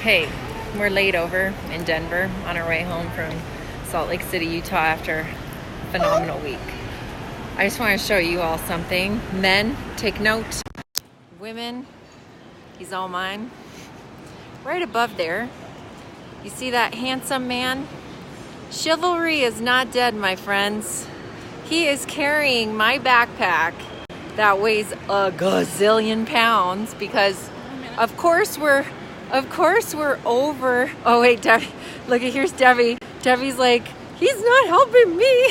Hey, we're laid over in Denver on our way home from Salt Lake City, Utah after a phenomenal week. I just want to show you all something. Men, take note. Women, he's all mine. Right above there, you see that handsome man? Chivalry is not dead, my friends. He is carrying my backpack that weighs a gazillion pounds because, of course, we're over. Oh wait, Debbie, look at here's Debbie. Debbie's like, he's not helping me.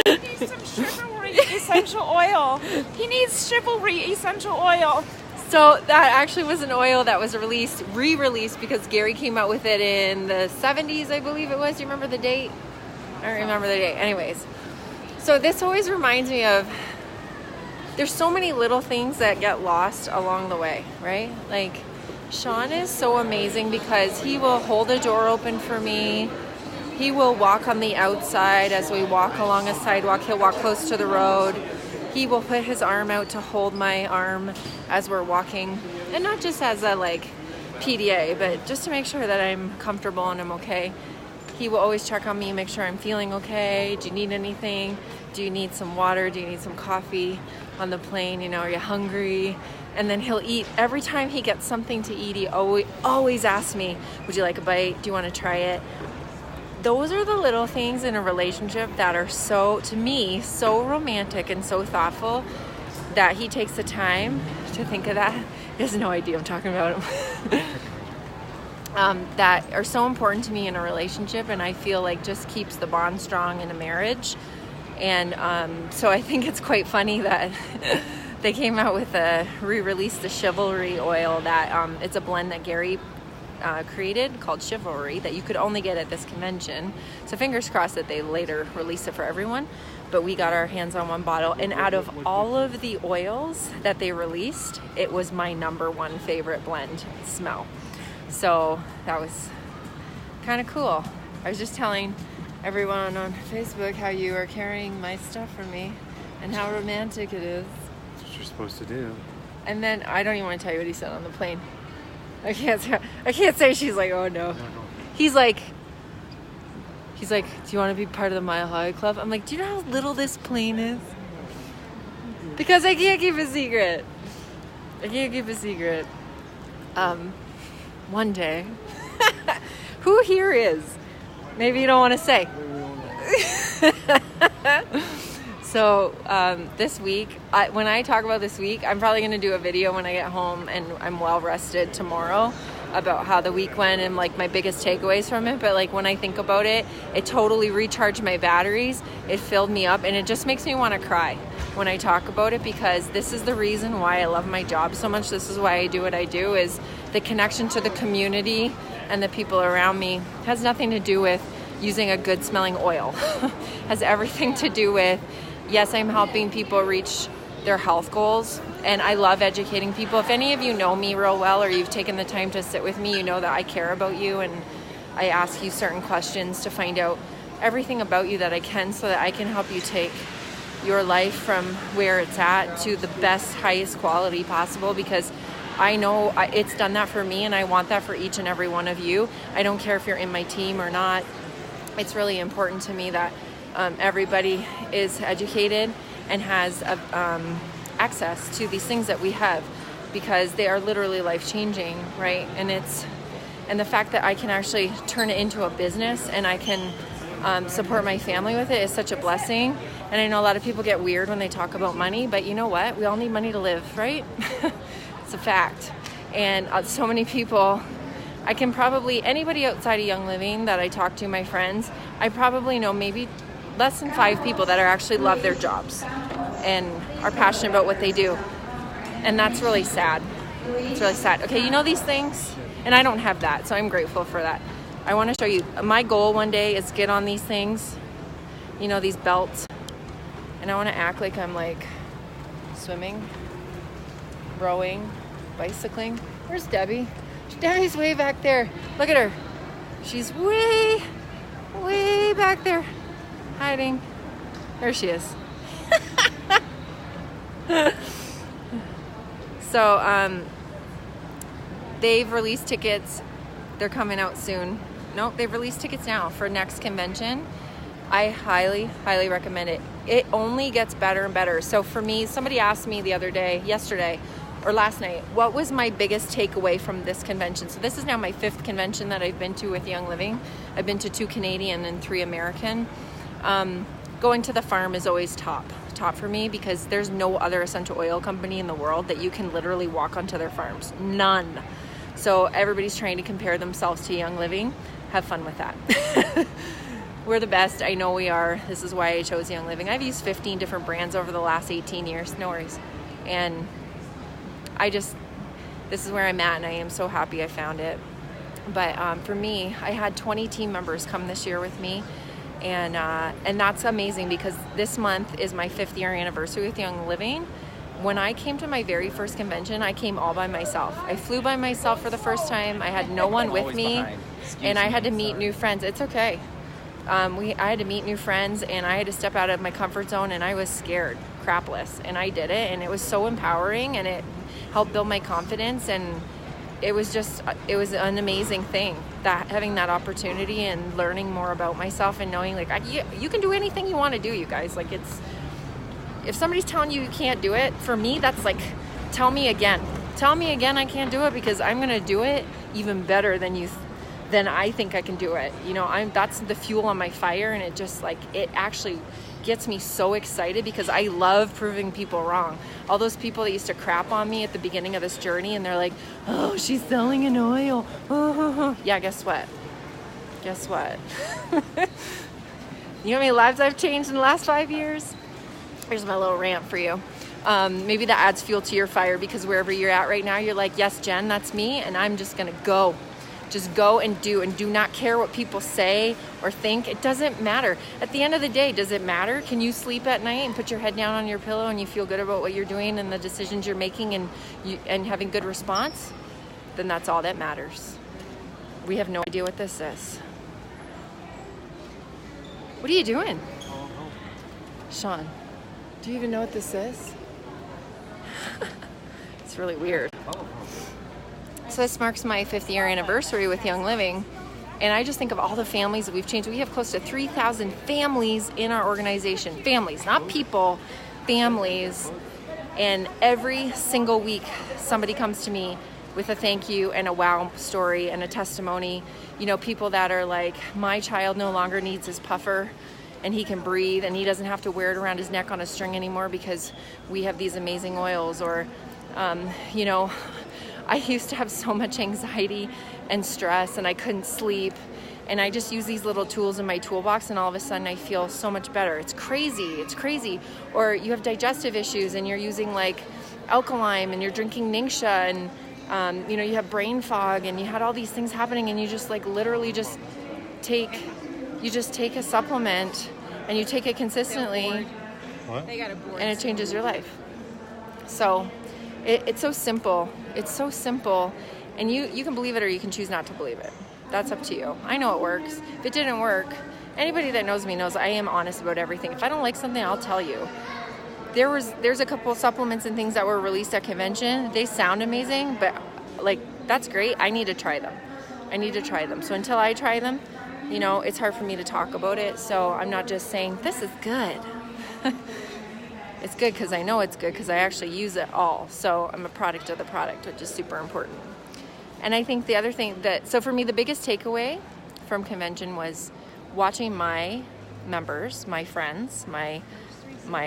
He needs some chivalry essential oil. He needs chivalry essential oil. So that actually was an oil that was re-released because Gary came out with it in the 70s, I believe it was. Do you remember the date? I don't remember the date. Anyways, so this always reminds me of, there's so many little things that get lost along the way, right? Like, Sean is so amazing because he will hold a door open for me. He will walk on the outside as we walk along a sidewalk. He'll walk close to the road. He will put his arm out to hold my arm as we're walking. And not just as a PDA, but just to make sure that I'm comfortable and I'm okay. He will always check on me, make sure I'm feeling okay. Do you need anything? Do you need some water? Do you need some coffee on the plane? Are you hungry? And then he'll eat. Every time he gets something to eat, he always asks me, would you like a bite? Do you want to try it? Those are the little things in a relationship that are so romantic and so thoughtful that he takes the time to think of that. He has no idea I'm talking about him. That are so important to me in a relationship, and I feel like just keeps the bond strong in a marriage. And so I think it's quite funny that they came out with re-released the Chivalry oil that it's a blend that Gary created called Chivalry that you could only get at this convention. So fingers crossed that they later release it for everyone. But we got our hands on one bottle, and out of all of the oils that they released, it was my number one favorite blend smell. So that was kind of cool. I was just telling everyone on Facebook how you are carrying my stuff for me and how romantic it is. That's what you're supposed to do. And then I don't even want to tell you what he said on the plane. I can't say. She's like, oh no. He's like, do you want to be part of the Mile High Club? I'm like, do you know how little this plane is? Because I can't keep a secret. One day. Who here is? Maybe you don't want to say. So this week, when I talk about this week, I'm probably going to do a video when I get home and I'm well rested tomorrow about how the week went and my biggest takeaways from it. But when I think about it, it totally recharged my batteries. It filled me up, and it just makes me want to cry when I talk about it, because this is the reason why I love my job so much. This is why I do what I do, is the connection to the community and the people around me. It has nothing to do with using a good smelling oil. Has everything to do with, yes, I'm helping people reach their health goals, and I love educating people. If any of you know me real well, or you've taken the time to sit with me, you know that I care about you, and I ask you certain questions to find out everything about you that I can, so that I can help you take your life from where it's at to the best, highest quality possible, because I know it's done that for me, and I want that for each and every one of you. I don't care if you're in my team or not. It's really important to me that everybody is educated and has access to these things that we have, because they are literally life-changing, right? And the fact that I can actually turn it into a business and I can support my family with it is such a blessing. And I know a lot of people get weird when they talk about money, but you know what? We all need money to live, right? It's a fact. And so many people, I can probably, anybody outside of Young Living that I talk to, my friends, I probably know maybe less than 5 people that actually love their jobs and are passionate about what they do. And that's really sad. It's really sad. Okay, you know these things? And I don't have that, so I'm grateful for that. I want to show you. My goal one day is get on these things, these belts. And I want to act like I'm swimming, rowing, bicycling. Where's Debbie? Debbie's way back there. Look at her. She's way back there, hiding. There she is. So they've released tickets. They're coming out soon. No, they've released tickets now for next convention. I highly, highly recommend it. It only gets better and better. So for me, somebody asked me yesterday, or last night, what was my biggest takeaway from this convention? So this is now my 5th convention that I've been to with Young Living. I've been to 2 Canadian and 3 American. Going to the farm is always top for me, because there's no other essential oil company in the world that you can literally walk onto their farms. None. So everybody's trying to compare themselves to Young Living. Have fun with that. We're the best. I know we are. This is why I chose Young Living. I've used 15 different brands over the last 18 years. No worries. And this is where I'm at, and I am so happy I found it. But for me, I had 20 team members come this year with me. And that's amazing, because this month is my 5th year anniversary with Young Living. When I came to my very first convention, I came all by myself. I flew by myself for the first time. I had no one with me, and I had to meet new friends. It's okay. I had to meet new friends, and I had to step out of my comfort zone, and I was scared, crapless, and I did it, and it was so empowering, and it helped build my confidence, and it was an amazing thing, that having that opportunity and learning more about myself and knowing like you can do anything you want to do, you guys. Like, if somebody's telling you can't do it, for me that's like, tell me again I can't do it, because I'm gonna do it even better than I think I can do it. That's the fuel on my fire, and it actually gets me so excited, because I love proving people wrong. All those people that used to crap on me at the beginning of this journey, and they're like, oh, she's selling an oil. Yeah, guess what? You know how many lives I've changed in the last 5 years? Here's my little rant for you. Maybe that adds fuel to your fire, because wherever you're at right now, you're like, yes, Jen, that's me, and I'm just gonna go. Just go and do not care what people say or think. It doesn't matter. At the end of the day, does it matter? Can you sleep at night and put your head down on your pillow and you feel good about what you're doing and the decisions you're making and having good response? Then that's all that matters. We have no idea what this is. What are you doing? Sean, do you even know what this is? It's really weird. So this marks my 5th year anniversary with Young Living, and I just think of all the families that we've changed. We have close to 3,000 families in our organization. Families, not people, families. And every single week, somebody comes to me with a thank you and a wow story and a testimony. People that are like, my child no longer needs his puffer, and he can breathe, and he doesn't have to wear it around his neck on a string anymore, because we have these amazing oils. Or, I used to have so much anxiety and stress, and I couldn't sleep, and I just use these little tools in my toolbox, and all of a sudden I feel so much better. It's crazy. Or you have digestive issues, and you're using like Alkaline, and you're drinking Ningxia, and you have brain fog, and you had all these things happening, and you just like literally just take a supplement, and you take it consistently, and it changes your life. So it's so simple. It's so simple, and you can believe it, or you can choose not to believe it. That's up to you. I know it works. If it didn't work, anybody that knows me knows I am honest about everything. If I don't like something, I'll tell you. There's a couple of supplements and things that were released at convention. They sound amazing, but like, that's great. I need to try them. So until I try them, it's hard for me to talk about it. So I'm not just saying this is good. It's good because I know it's good, because I actually use it all. So I'm a product of the product, which is super important. And I think the other thing so for me, the biggest takeaway from convention was watching my members, my friends, my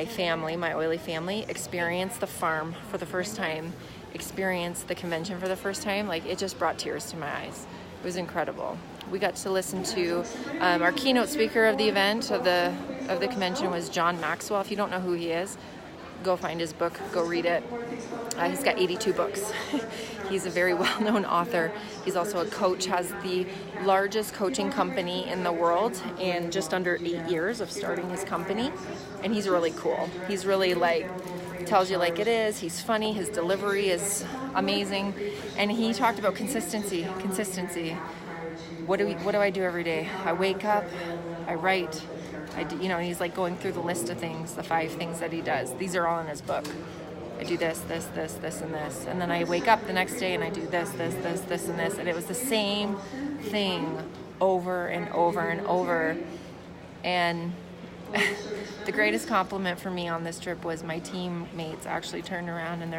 family, my oily family, experience the farm for the first time, experience the convention for the first time. Like, it just brought tears to my eyes. It was incredible. We got to listen to our keynote speaker of the event, of the convention, was John Maxwell. If you don't know who he is, go find his book, go read it. He's got 82 books. He's a very well-known author. He's also a coach, has the largest coaching company in the world, and just under 8 years of starting his company. And he's really cool. He's really tells you like it is. He's funny. His delivery is amazing. And he talked about consistency. What do I do every day? I wake up, I write, he's like going through the list of things, the 5 things that he does. These are all in his book. I do this, this, this, this, and this. And then I wake up the next day and I do this, this, this, this, and this. And it was the same thing over and over and over. And the greatest compliment for me on this trip was my teammates actually turned around and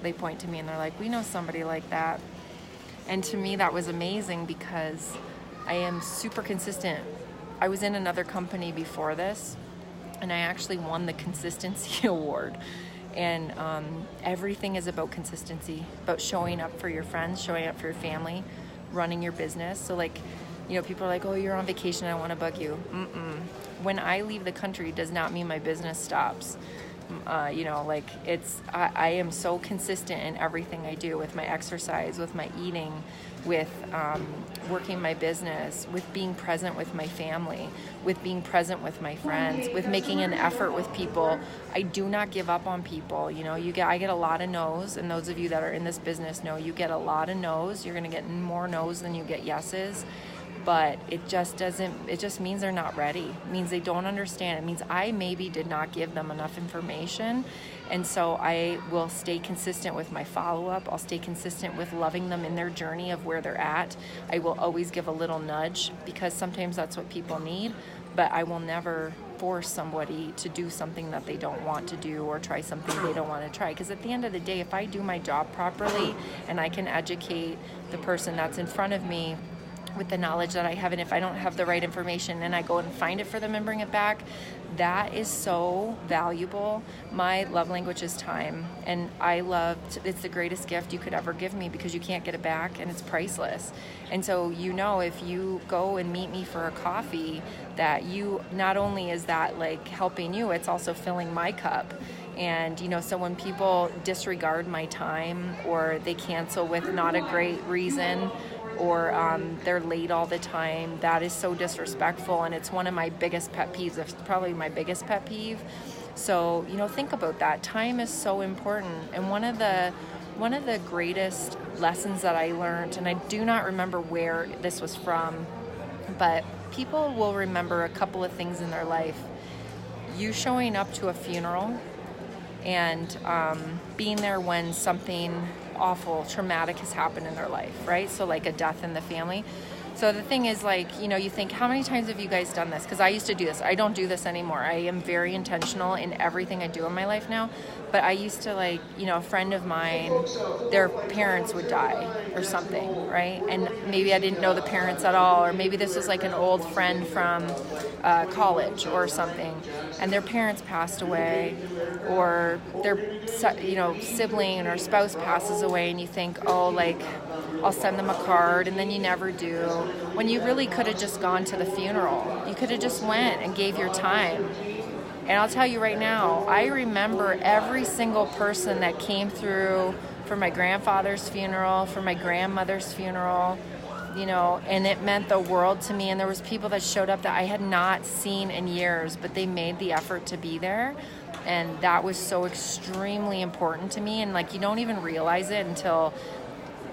they point to me and they're like, we know somebody like that. And to me, that was amazing because I am super consistent. I was in another company before this, and I actually won the consistency award. And everything is about consistency, about showing up for your friends, showing up for your family, running your business. So like, people are like, oh, you're on vacation, I want to bug you. When I leave the country does not mean my business stops. I am so consistent in everything I do, with my exercise, with my eating, with working my business, with being present with my family, with being present with my friends, with making an effort with people. I do not give up on people. I get a lot of no's, and those of you that are in this business know you get a lot of no's. You're going to get more no's than you get yeses. But it just means they're not ready. It means they don't understand. It means I maybe did not give them enough information. And so I will stay consistent with my follow-up. I'll stay consistent with loving them in their journey of where they're at. I will always give a little nudge because sometimes that's what people need. But I will never force somebody to do something that they don't want to do or try something they don't want to try. Because at the end of the day, if I do my job properly and I can educate the person that's in front of me with the knowledge that I have, and if I don't have the right information and I go and find it for them and bring it back, that is so valuable. My love language is time, and it's the greatest gift you could ever give me because you can't get it back and it's priceless. And so if you go and meet me for a coffee, that you not only is that like helping you, it's also filling my cup. And so when people disregard my time or they cancel with not a great reason, or they're late all the time, that is so disrespectful, and it's one of my biggest pet peeves. It's probably my biggest pet peeve. So think about that. Time is so important, and one of the greatest lessons that I learned, and I do not remember where this was from, but people will remember a couple of things in their life. You showing up to a funeral and being there when something awful, traumatic has happened in their life, right? So like a death in the family. So the thing is, you think, how many times have you guys done this? Because I used to do this. I don't do this anymore. I am very intentional in everything I do in my life now. But I used to a friend of mine, their parents would die or something, right? And maybe I didn't know the parents at all, or maybe this was like an old friend from college or something, and their parents passed away, or their sibling or spouse passes away, and you think, oh, I'll send them a card, and then you never do, when you really could have just gone to the funeral. You could have just went and gave your time. And I'll tell you right now, I remember every single person that came through for my grandfather's funeral, for my grandmother's funeral, and it meant the world to me. And there was people that showed up that I had not seen in years, but they made the effort to be there. And that was so extremely important to me. And you don't even realize it until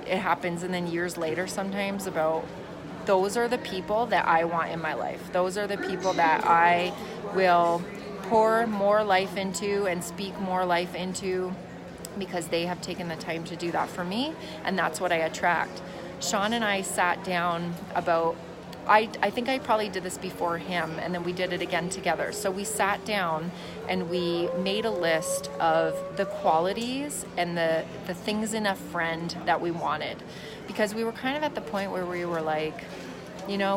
it happens. And then years later, sometimes, about those are the people that I want in my life. Those are the people that I will pour more life into and speak more life into, because they have taken the time to do that for me. And that's what I attract. Sean and I sat down I think I probably did this before him, and then we did it again together. So we sat down and we made a list of the qualities and the things in a friend that we wanted, because we were kind of at the point where we were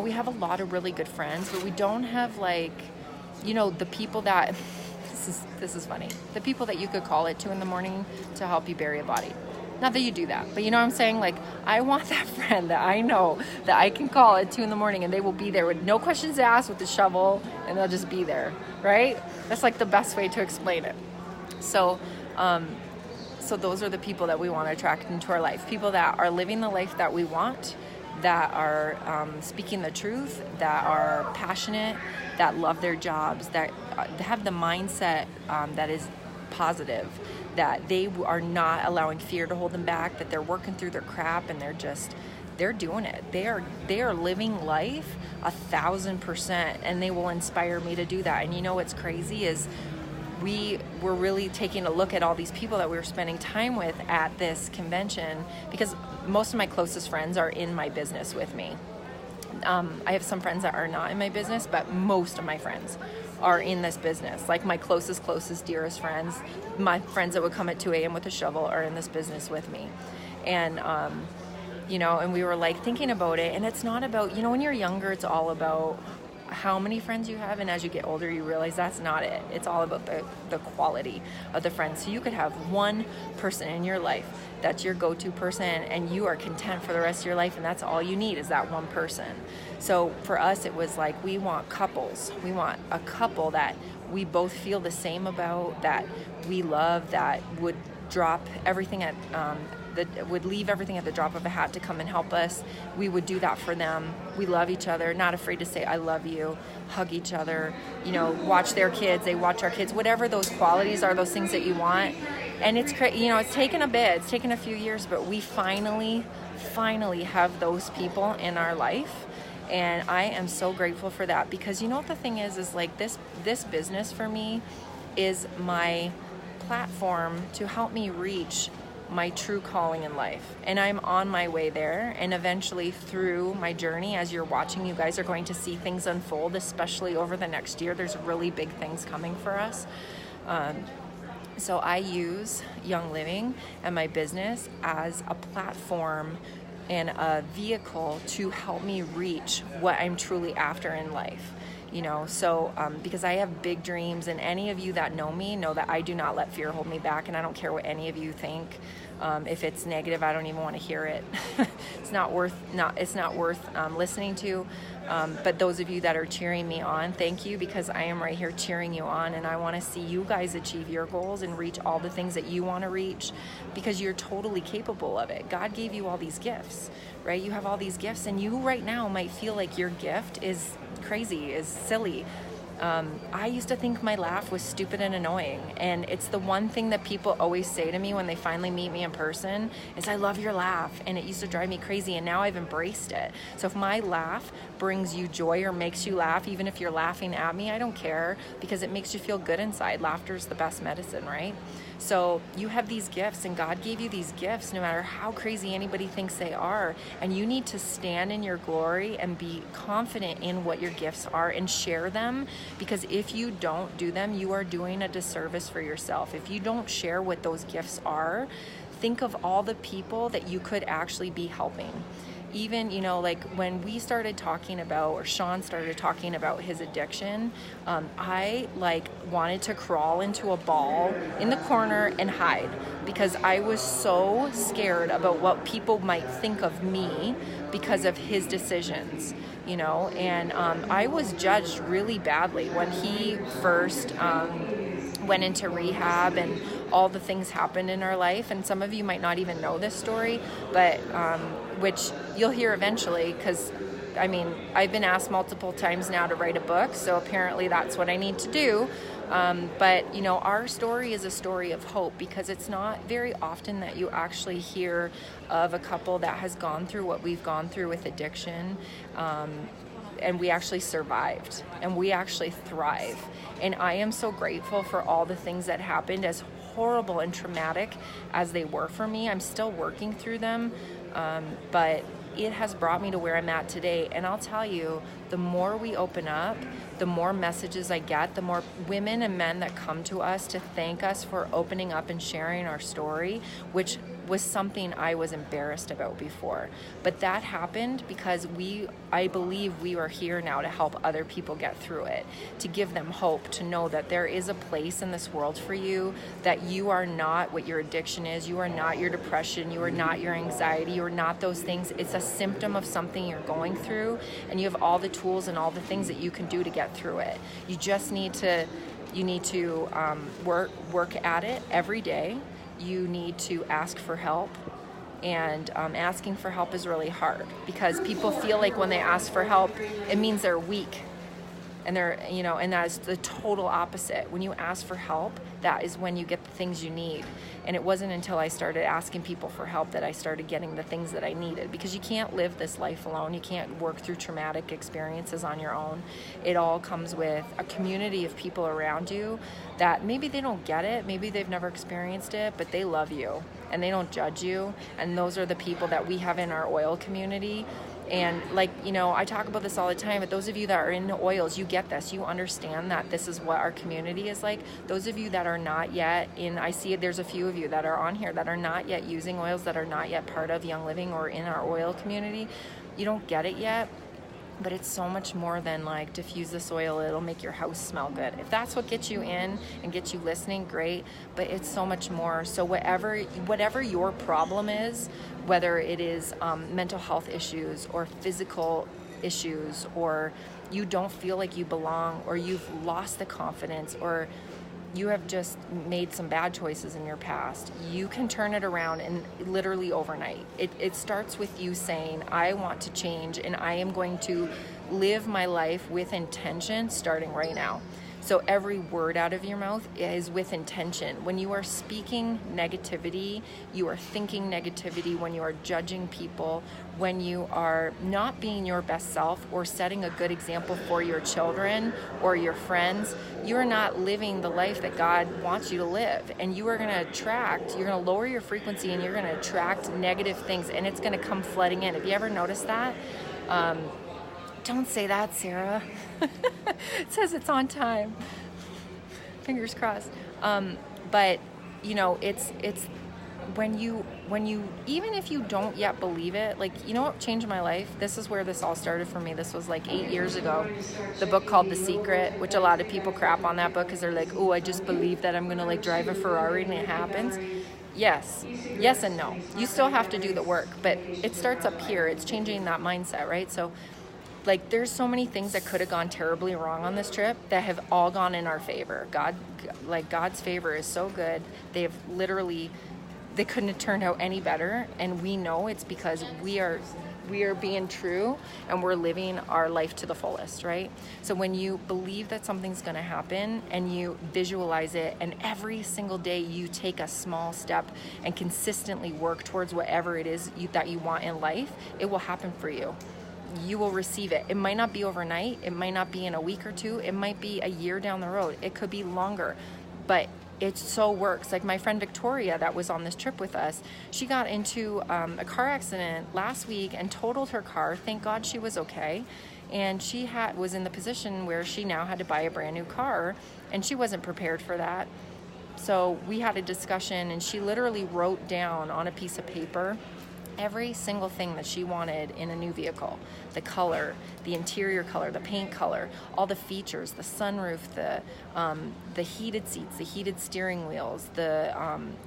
we have a lot of really good friends, but we don't have the people that this is funny, the people that you could call at 2 a.m. to help you bury a body. Not that you do that, but you know what I'm saying? I want that friend that I know that I can call at 2 a.m. and they will be there with no questions asked, with the shovel, and they'll just be there, right? That's the best way to explain it. So those are the people that we want to attract into our life. People that are living the life that we want, that are speaking the truth, that are passionate, that love their jobs, that have the mindset that is positive, that they are not allowing fear to hold them back, that they're working through their crap, and they're doing it. They are living life 1,000%, and they will inspire me to do that. And what's crazy is we were really taking a look at all these people that we were spending time with at this convention, because most of my closest friends are in my business with me. I have some friends that are not in my business, but most of my friends are in this business. Like my closest, dearest friends, my friends that would come at 2 a.m. with a shovel are in this business with me. And, and we were like thinking about it, and it's not about, when you're younger, it's all about how many friends you have, and as you get older you realize that's not it. It's all about the quality of the friends. So you could have one person in your life that's your go-to person, and you are content for the rest of your life, and that's all you need is that one person. So for us, it was like, we want couples. We want a couple that we both feel the same about, that we love, that would drop everything at that would leave everything at the drop of a hat to come and help us. We would do that for them. We love each other, not afraid to say I love you, hug each other, watch their kids, they watch our kids, whatever those qualities are, those things that you want. And it's it's taken a bit, it's taken a few years, but we finally have those people in our life. And I am so grateful for that, because what the thing is like this business for me is my platform to help me reach my true calling in life. And I'm on my way there, and eventually through my journey, as you're watching, you guys are going to see things unfold, especially over the next year. There's really big things coming for us. So I use Young Living and my business as a platform and a vehicle to help me reach what I'm truly after in life. Because I have big dreams, and any of you that know me know that I do not let fear hold me back, and I don't care what any of you think. If it's negative, I don't even want to hear it. It's not worth listening to. But those of you that are cheering me on, thank you, because I am right here cheering you on, and I want to see you guys achieve your goals and reach all the things that you want to reach, because you're totally capable of it. God gave you all these gifts, right? You have all these gifts, and you right now might feel like your gift is crazy, is silly. I used to think my laugh was stupid and annoying, and it's the one thing that people always say to me when they finally meet me in person is, I love your laugh, and it used to drive me crazy, and now I've embraced it. So if my laugh brings you joy or makes you laugh, even if you're laughing at me, I don't care, because it makes you feel good inside. Laughter is the best medicine, right? So you have these gifts, and God gave you these gifts no matter how crazy anybody thinks they are, and you need to stand in your glory and be confident in what your gifts are and share them, because if you don't do them, you are doing a disservice for yourself. If you don't share what those gifts are, think of all the people that you could actually be helping. Even, like when we started talking about, or Sean started talking about his addiction, I wanted to crawl into a ball in the corner and hide, because I was so scared about what people might think of me because of his decisions, and I was judged really badly when he first went into rehab, and all the things happened in our life. And some of you might not even know this story, but which you'll hear eventually, because I've been asked multiple times now to write a book, so apparently that's what I need to do. But our story is a story of hope, because it's not very often that you actually hear of a couple that has gone through what we've gone through with addiction, and we actually survived, and we actually thrive. And I am so grateful for all the things that happened, as horrible and traumatic as they were for me. I'm still working through them, but it has brought me to where I'm at today. And I'll tell you, the more we open up, the more messages I get, the more women and men that come to us to thank us for opening up and sharing our story, which was something I was embarrassed about before. But that happened because I believe we are here now to help other people get through it, to give them hope, to know that there is a place in this world for you, that you are not what your addiction is, you are not your depression, you are not your anxiety, you are not those things. It's a symptom of something you're going through, and you have all the tools and all the things that you can do to get through it. You just need to work at it every day. You need to ask for help, and asking for help is really hard, because people feel like when they ask for help, it means they're weak, and and that's the total opposite. When you ask for help, that is when you get the things you need. And it wasn't until I started asking people for help that I started getting the things that I needed, because you can't live this life alone. You can't work through traumatic experiences on your own. It all comes with a community of people around you that maybe they don't get it, maybe they've never experienced it, but they love you and they don't judge you. And those are the people that we have in our oil community. And like, you know, I talk about this all the time, but those of you that are in the oils, you get this. You understand that this is what our community is like. Those of you that are not yet in, I see it, there's a few of you that are on here that are not yet using oils, that are not yet part of Young Living or in our oil community. You don't get it yet. But it's so much more than like diffuse this oil, it'll make your house smell good. If that's what gets you in and gets you listening, great, but it's so much more. So whatever your problem is, whether it is mental health issues or physical issues, or you don't feel like you belong, or you've lost the confidence, or you have just made some bad choices in your past, you can turn it around and literally overnight. It starts with you saying, I want to change and I am going to live my life with intention starting right now. So every word out of your mouth is with intention. When you are speaking negativity, you are thinking negativity, when you are judging people, when you are not being your best self or setting a good example for your children or your friends, you are not living the life that God wants you to live. And you are going to attract, you're going to lower your frequency and you're going to attract negative things, and it's going to come flooding in. Have you ever noticed that? Don't say that, Sarah. It says it's on time. Fingers crossed. But you know, it's when you even if you don't yet believe it, like, you know what changed my life? This is where this all started for me. This was like 8 years ago. The book called The Secret, which a lot of people crap on that book because they're like, oh, I just believe that I'm gonna like drive a Ferrari and it happens. Yes and no. You still have to do the work, but it starts up here. It's changing that mindset, right? So like, there's so many things that could have gone terribly wrong on this trip that have all gone in our favor. God's favor is so good. They couldn't have turned out any better. And we know it's because we are being true and we're living our life to the fullest, right? So when you believe that something's going to happen and you visualize it, and every single day you take a small step and consistently work towards whatever it is that you want in life, it will happen for you. You will receive it. It might not be overnight. It might not be in a week or two. It might be a year down the road. It could be longer, but it so works. Like my friend Victoria that was on this trip with us, she got into a car accident last week and totaled her car. Thank God she was okay. And she was in the position where she now had to buy a brand new car, and she wasn't prepared for that. So we had a discussion, and she literally wrote down on a piece of paper every single thing that she wanted in a new vehicle. The color, the interior color, the paint color, all the features, the sunroof, the heated seats, the heated steering wheels, the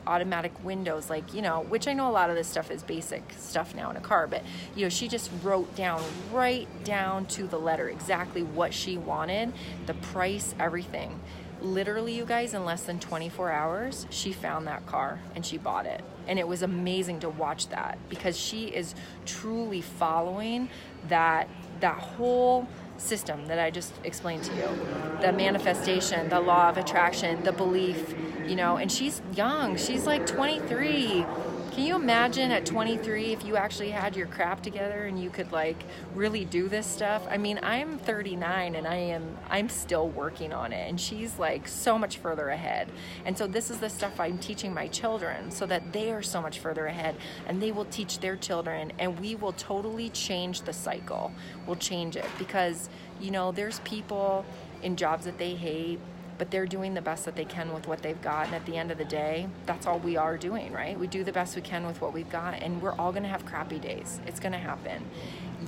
automatic windows, like, you know, which I know a lot of this stuff is basic stuff now in a car, but, you know, she just wrote down right down to the letter exactly what she wanted, the price, everything. Literally, you guys, in less than 24 hours, she found that car and she bought it. And it was amazing to watch that, because she is truly following that whole system that I just explained to you. The manifestation, the law of attraction, the belief, you know, and she's young. She's like 23. Can you imagine at 23 if you actually had your crap together and you could like really do this stuff? I mean, I'm 39 and I'm still working on it, and she's like so much further ahead. And so this is the stuff I'm teaching my children so that they are so much further ahead, and they will teach their children, and we will totally change the cycle. We'll change it, because, you know, there's people in jobs that they hate, but they're doing the best that they can with what they've got. And at the end of the day, that's all we are doing, right? We do the best we can with what we've got, and we're all going to have crappy days. It's going to happen.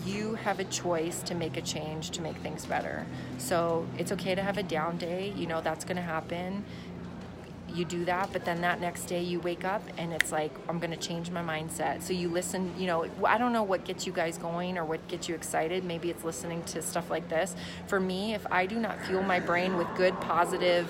You have a choice to make a change, to make things better. So it's okay to have a down day. You know, that's going to happen. You do that, but then that next day you wake up and it's like, I'm going to change my mindset. So you listen, you know, I don't know what gets you guys going or what gets you excited. Maybe it's listening to stuff like this. For me, if I do not fuel my brain with good, positive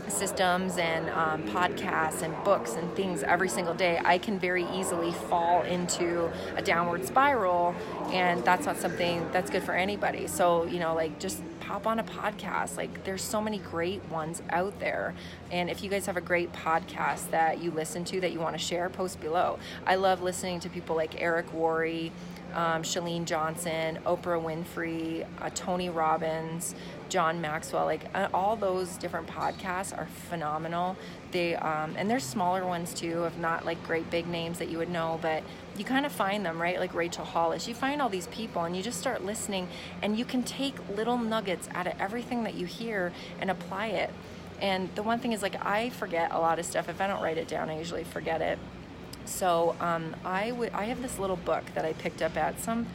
systems and podcasts and books and things every single day, I can very easily fall into a downward spiral, and that's not something that's good for anybody. So, you know, like, just hop on a podcast. Like, there's so many great ones out there. And if you guys have a great podcast that you listen to that you want to share, post below. I love listening to people like Eric Worre, Chalene Johnson, Oprah Winfrey, Tony Robbins, John Maxwell. Like, all those different podcasts are phenomenal. They and there's smaller ones too, of not like great big names that you would know, but you kind of find them, right? Like Rachel Hollis. You find all these people and you just start listening, and you can take little nuggets out of everything that you hear and apply it. And the one thing is, like, I forget a lot of stuff. If I don't write it down, I usually forget it. So I have this little book that I picked up at some,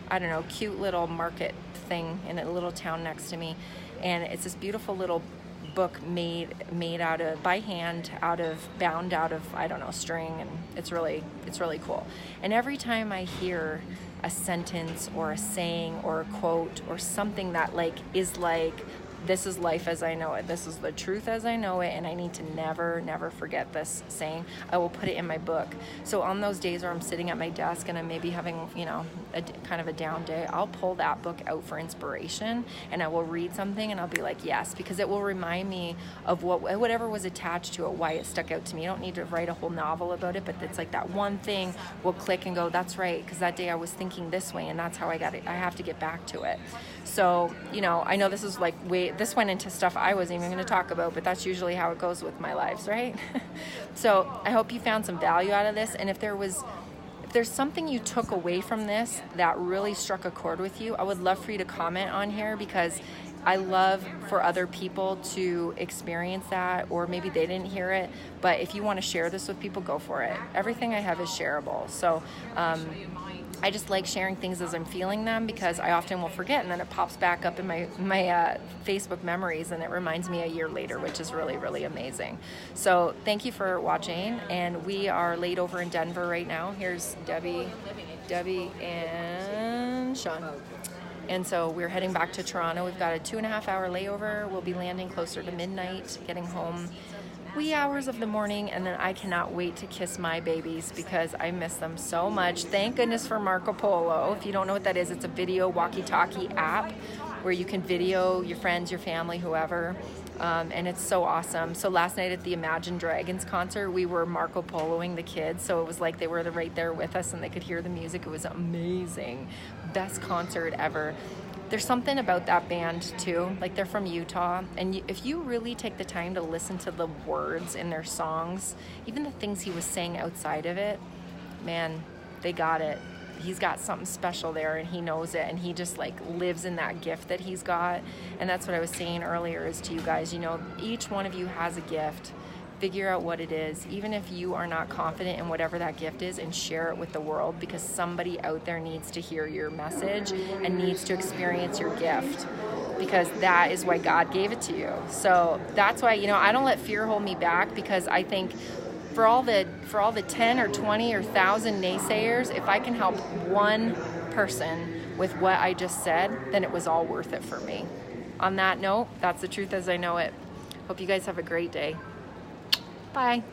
I don't know, cute little market thing in a little town next to me, and it's this beautiful little book made out of, by hand, bound out of, I don't know, string, and it's really cool. And every time I hear a sentence or a saying or a quote or something that like is like, this is life as I know it, this is the truth as I know it, and I need to never forget this saying, I will put it in my book. So on those days where I'm sitting at my desk and I'm maybe having, you know, kind of a down day, I'll pull that book out for inspiration, and I will read something and I'll be like, yes, because it will remind me of whatever was attached to it, why it stuck out to me. You don't need to write a whole novel about it, but it's like that one thing will click and go, that's right, because that day I was thinking this way, and that's how I got it. I have to get back to it. So, you know, I know this is like this went into stuff I wasn't even going to talk about, but that's usually how it goes with my lives, right? So I hope you found some value out of this. And if there's something you took away from this that really struck a chord with you, I would love for you to comment on here, because I love for other people to experience that, or maybe they didn't hear it. But if you want to share this with people, go for it. Everything I have is shareable. So I just like sharing things as I'm feeling them, because I often will forget, and then it pops back up in my Facebook memories, and it reminds me a year later, which is really amazing. So thank you for watching, and we are laid over in Denver right now. Here's Debbie and Sean. And so we're heading back to Toronto. We've got a 2.5-hour layover. We'll be landing closer to midnight, getting home wee hours of the morning, and then I cannot wait to kiss my babies because I miss them so much. Thank goodness for Marco Polo. If you don't know what that is, it's a video walkie-talkie app where you can video your friends, your family, whoever, and it's so awesome. So last night at the Imagine Dragons concert, we were Marco Poloing the kids, so it was like they were right there with us and they could hear the music. It was amazing. Best concert ever. There's something about that band too, like they're from Utah, and if you really take the time to listen to the words in their songs, even the things he was saying outside of it, man, they got it. He's got something special there, and he knows it, and he just like lives in that gift that he's got. And that's what I was saying earlier is to you guys, you know, each one of you has a gift. Figure out what it is, even if you are not confident in whatever that gift is, and share it with the world, because somebody out there needs to hear your message and needs to experience your gift, because that is why God gave it to you. So that's why, you know, I don't let fear hold me back, because I think for all the 10 or 20 or 1,000 naysayers, if I can help one person with what I just said, then it was all worth it for me. On that note, that's the truth as I know it. Hope you guys have a great day. Bye.